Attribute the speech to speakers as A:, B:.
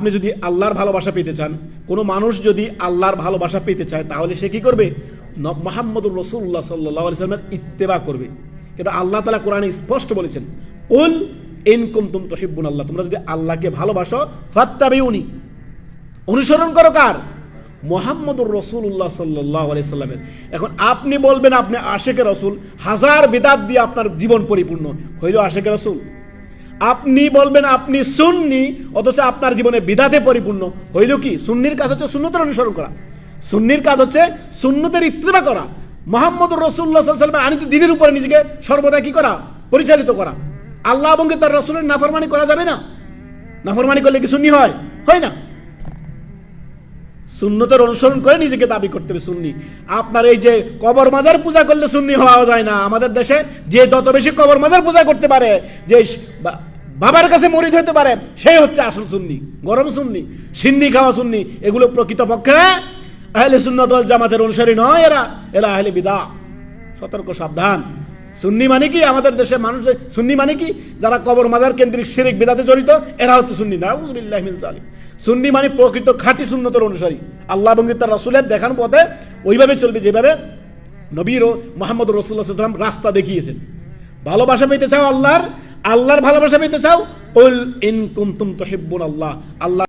A: আপনি যদি আল্লাহর ভালোবাসা পেতে চান, কোনো মানুষ যদি আল্লাহর ভালোবাসা পেতে চায়, তাহলে সে কি করবে? মুহাম্মদুর রাসূলুল্লাহ সাল্লাল্লাহু আলাইহি ওয়াসাল্লামের ইত্তেবা করবে। কিন্তু আল্লাহ তাআলা কোরআনে স্পষ্ট বলেছেন, কুল ইন কুনতুম তুহিব্বুনাল্লাহ, তোমরা যদি আল্লাহকে ভালোবাসো ফাত্তাবিউনি, অনুসরণ করো কার? মুহাম্মদুর রাসূলুল্লাহ সাল্লাল্লাহু আলাইহি সাল্লামের। এখন আপনি বলবেন আপনি আশিকে রাসূল, হাজার বিদআত দিয়ে আপনার জীবন পরিপূর্ণ, হইল আশিকে রাসূল। আপনি বলবেন আপনি সুন্নি, অথচ আপনার জীবনে বিদআতে পরিপূর্ণ, হইল কি? সুন্নির কাজ হচ্ছে সুন্নতের অনুসরণ করা, সুন্নির কাজ হচ্ছে সুন্নতের ইত্তেবা করা। মুহাম্মদুর রাসূলুল্লাহ সাল্লাল্লাহু আলাইহি ওয়াসাল্লামের আনিত দ্বীনের উপরে নিজেকে সর্বদা কি করা? পরিচালিত করা। আল্লাহ এবং তার রাসূলের নাফরমানি করা যাবে না। নাফরমানি করলে কি সুন্নি হয়? হয় না। সুন্নতের অনুসরণ করে নিজেকে দাবি করতে হবে সুন্নি। আপনার এই যে কবর মাজার পূজা করলে সুন্নি হওয়া যায় না। আমাদের দেশে যে যত বেশি কবর মাজার পূজা করতে পারে, যে বাবার কাছে মুরিদ হতে পারে, সেই হচ্ছে আসল সুন্নি, গরম সুন্নি, সিন্নি খাওয়া সুন্নি। এগুলো প্রকৃতপক্ষে আহলে সুন্নাত ওয়াল জামাতের অনুসারী নয়, এরা আহলে বিদআহ। সতর্ক, সাবধান। সুন্নি মানে কি? আমাদের দেশে মানুষ সুন্নি মানে কি? যারা কবর মাজার কেন্দ্রিক শিরক বিদআতে জড়িত, এরা হচ্ছে সুন্নি। নাউযুবিল্লাহি মিন যালিক। সুন্নি মানে প্রকৃত খাঁটি সুন্নতের অনুসারী, আল্লাহ এবং তার রাসূলের দেখানো পথে ওইভাবে চলবে যেভাবে নবীর ও মুহাম্মদ রাসূলুল্লাহ সাল্লাল্লাহু আলাইহি ওয়াসাল্লাম রাস্তা দেখিয়েছেন। ভালোবাসা পেতে চাও আল্লাহর ভালোবাসা পেতে চাও, কুল ইন কুনতুম তুহিব্বুনাল্লাহ, আল্লাহ